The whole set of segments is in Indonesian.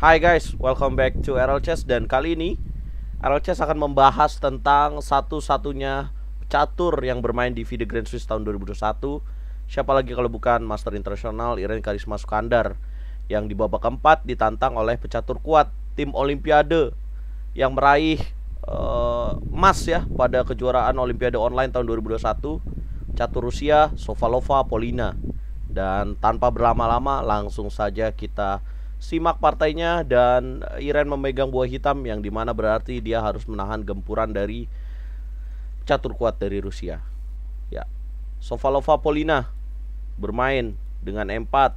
Hai guys, welcome back to RL Chess. Dan kali ini RL Chess akan membahas tentang satu-satunya catur yang bermain di FIDE Grand Swiss tahun 2021. Siapa lagi kalau bukan Master Internasional Iren Karisma Sukandar, yang di babak keempat ditantang oleh pecatur kuat tim Olimpiade yang meraih emas ya pada kejuaraan Olimpiade Online tahun 2021, catur Rusia Sovalova Polina. Dan tanpa berlama-lama langsung saja kita simak partainya. Dan Iren memegang buah hitam, yang dimana berarti dia harus menahan gempuran dari catur kuat dari Rusia. Ya, Sovalova Polina bermain dengan E4.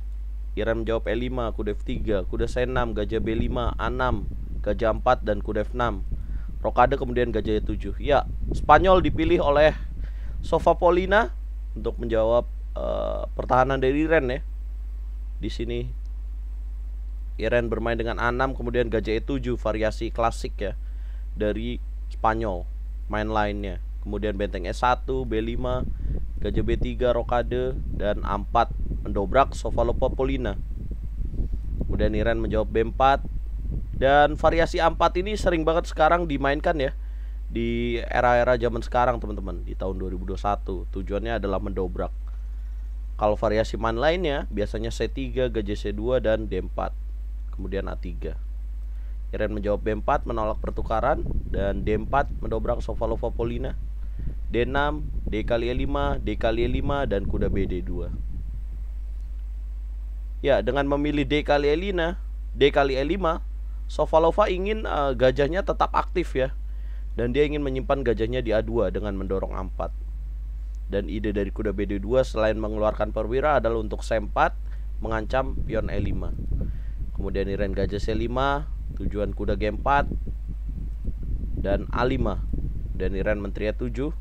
Iren menjawab E5, kuda F3, kuda C6, gajah B5, A6, gajah 4 dan kuda F6. Rokade kemudian gajah E7. Ya, Spanyol dipilih oleh Sova Polina untuk menjawab pertahanan dari Iren ya. Di sini Iren bermain dengan A6 kemudian gajah E7, variasi klasik ya dari Spanyol main lainnya. Kemudian benteng E1, B5, gajah B3, rokade, dan A4 mendobrak Sovalova Polina. Kemudian Iren menjawab B4. Dan variasi A4 ini sering banget sekarang dimainkan ya di era-era zaman sekarang teman-teman, di tahun 2021. Tujuannya adalah mendobrak. Kalau variasi main lainnya biasanya C3, gajah C2, dan D4. Kemudian A3. Iren menjawab B4 menolak pertukaran, dan D4 mendobrak Sovalova Polina. D6, D kali E5, D kali E5, dan kuda B D2. Ya, dengan memilih D kali E5, Sovalova ingin gajahnya tetap aktif ya. Dan dia ingin menyimpan gajahnya di A2 dengan mendorong A4. Dan ide dari kuda B D2 selain mengeluarkan perwira adalah untuk C4 mengancam pion E5. Kemudian Iren gajah C5, tujuan kuda G4 dan A5. Dan Iren menteri E7.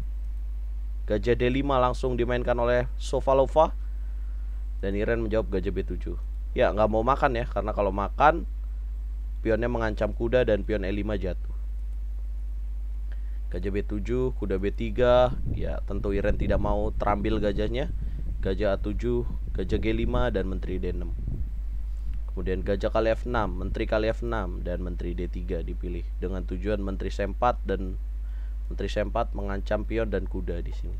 Gajah D5 langsung dimainkan oleh Sovalova. Dan Iren menjawab gajah B7. Ya, nggak mau makan ya, karena kalau makan pionnya mengancam kuda dan pion E5 jatuh. Gajah B7, kuda B3. Ya, tentu Iren tidak mau terambil gajahnya. Gajah A7, gajah G5, dan menteri D6. Kemudian gajah kali F6, menteri kali F6, dan menteri D3 dipilih dengan tujuan menteri C4, dan menteri C4 mengancam pion dan kuda di sini.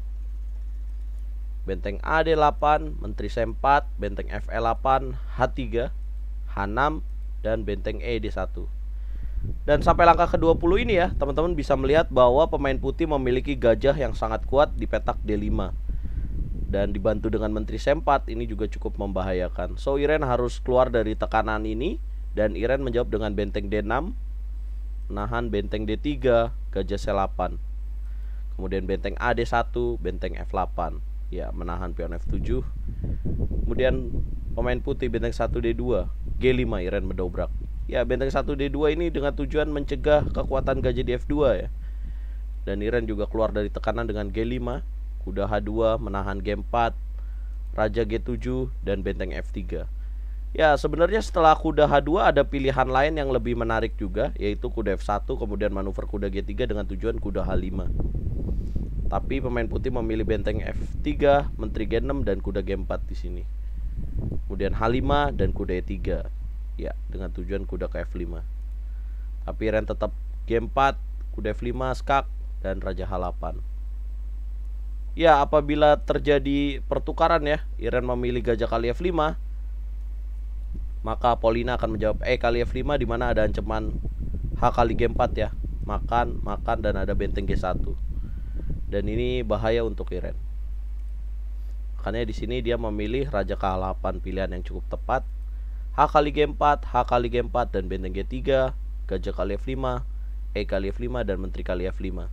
Benteng AD8, menteri C4, benteng FE8, H3, H6, dan benteng ED1. Dan sampai langkah ke-20 ini ya, teman-teman bisa melihat bahwa pemain putih memiliki gajah yang sangat kuat di petak D5. Dan dibantu dengan menteri C4 ini juga cukup membahayakan. So Iren harus keluar dari tekanan ini. Dan Iren menjawab dengan benteng D6, menahan benteng D3, gajah C8. Kemudian benteng AD1, benteng F8. Ya, menahan pion F7. Kemudian pemain putih benteng 1 D2, G5, Iren mendobrak. Ya, benteng 1 D2 ini dengan tujuan mencegah kekuatan gajah di F2 ya. Dan Iren juga keluar dari tekanan dengan G5, kuda H2 menahan G4, raja G7, dan benteng F3. Ya, sebenarnya setelah kuda H2 ada pilihan lain yang lebih menarik juga, yaitu kuda F1 kemudian manuver kuda G3 dengan tujuan kuda H5. Tapi pemain putih memilih benteng F3, menteri G6, dan kuda G4 di sini. Kemudian H5 dan kuda E3. Ya, dengan tujuan kuda ke F5. Tapi Iren tetap G4, kuda F5, skak, dan raja H8. Ya, apabila terjadi pertukaran ya, Iren memilih gajah kali F5, maka Polina akan menjawab E kali F5, di mana ada ancaman H kali G4 ya. Makan, dan ada benteng G1. Dan ini bahaya untuk Iren. Makanya di sini dia memilih raja K8, pilihan yang cukup tepat. H kali G4, H kali G4, dan benteng G3, gajah kali F5, E kali F5, dan menteri kali F5.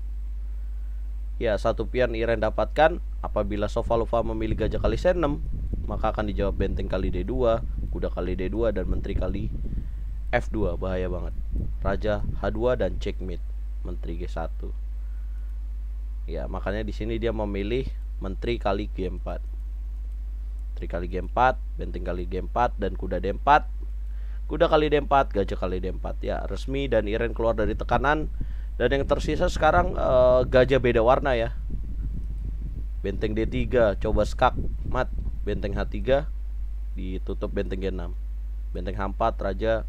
Ya, satu pion Iren dapatkan. Apabila Sovalova memilih gajah kali C6, maka akan dijawab benteng kali D2, kuda kali D2, dan menteri kali F2. Bahaya banget. Raja H2 dan checkmate, menteri G1. Ya, makanya di sini dia memilih menteri kali G4. Menteri kali G4, benteng kali G4, dan kuda D4. Kuda kali D4, gajah kali D4. Ya, resmi dan Iren keluar dari tekanan. Dan yang tersisa sekarang gajah beda warna ya. Benteng D3, coba skak, mat. Benteng H3, ditutup benteng G6. Benteng H4, raja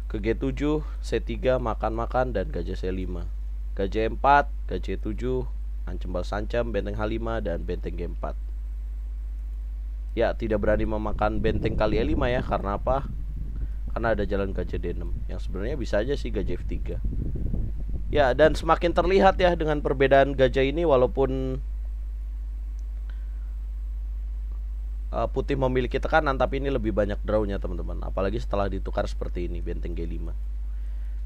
ke G7, C3 makan-makan dan gajah C5. Gajah E4, gajah E7, ancam balas ancam, benteng H5 dan benteng G4. Ya, tidak berani memakan benteng kali E5 ya, karena apa? Karena ada jalan gajah D6 yang sebenarnya bisa aja sih gajah F3. Ya, dan semakin terlihat ya dengan perbedaan gajah ini, walaupun putih memiliki tekanan, tapi ini lebih banyak drawnya teman-teman. Apalagi setelah ditukar seperti ini, benteng G5.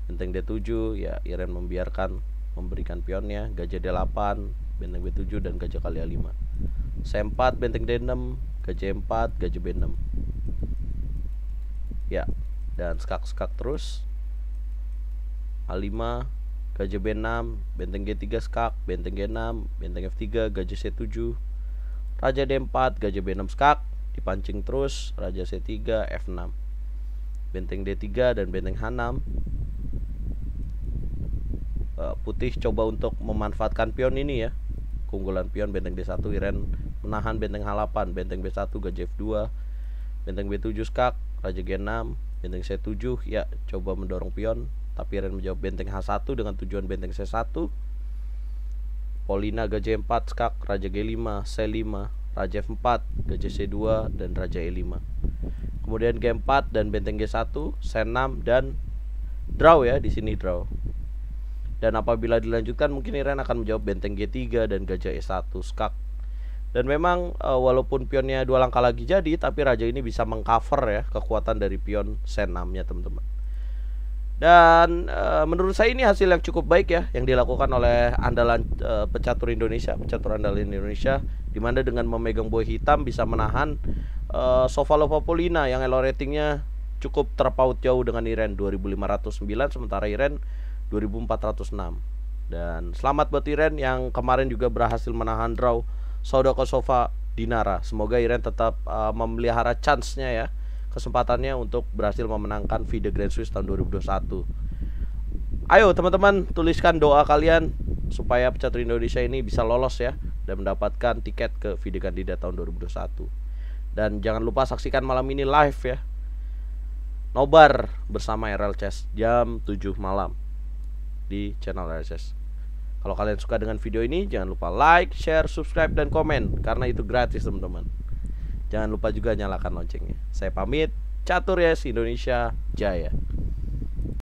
Benteng D7, ya Iren memberikan pionnya, gajah D8, benteng B7 dan gajah kali A5. C4, benteng D6, gajah E4, gajah B6. Ya, dan skak-skak terus. A5, gajah B6, benteng G3 skak, benteng G6, benteng F3, gajah C7, raja D4, gajah B6 skak, dipancing terus, raja C3, F6, benteng D3 dan benteng H6. Putih coba untuk memanfaatkan pion ini ya, keunggulan pion benteng D1. Iren menahan benteng H8, benteng B1, gajah F2, benteng B7 skak, raja G6, benteng C7, ya coba mendorong pion, tapi Iren menjawab benteng H1 dengan tujuan benteng C1. Polina gajah E4 skak, raja G5, C5, raja F4, gajah C2 dan raja E5. Kemudian G4 dan benteng G1, C6 dan draw ya, di sini draw. Dan apabila dilanjutkan mungkin Iren akan menjawab benteng G3 dan gajah E1 skak. Dan memang walaupun pionnya 2 langkah lagi jadi, tapi raja ini bisa mengcover ya kekuatan dari pion C6-nya teman-teman. Dan menurut saya ini hasil yang cukup baik ya yang dilakukan oleh andalan pecatur Indonesia, pecatur andalan Indonesia, dimana dengan memegang buah hitam bisa menahan Sovalova Polina yang elo ratingnya cukup terpaut jauh dengan Iren 2509, sementara Iren 2406. Dan selamat buat Iren yang kemarin juga berhasil menahan draw Saudakosova Dinara. Semoga Iren tetap memelihara chance-nya ya, kesempatannya untuk berhasil memenangkan FIDE Grand Swiss tahun 2021. Ayo teman-teman, tuliskan doa kalian supaya pecatur Indonesia ini bisa lolos ya dan mendapatkan tiket ke FIDE Kandidat tahun 2021. Dan jangan lupa saksikan malam ini live ya, nobar bersama RL Chess jam 7 malam di channel RL Chess. Kalau kalian suka dengan video ini, jangan lupa like, share, subscribe, dan komen, karena itu gratis teman-teman. Jangan lupa juga nyalakan loncengnya. Saya pamit, Catur Yes Indonesia Jaya.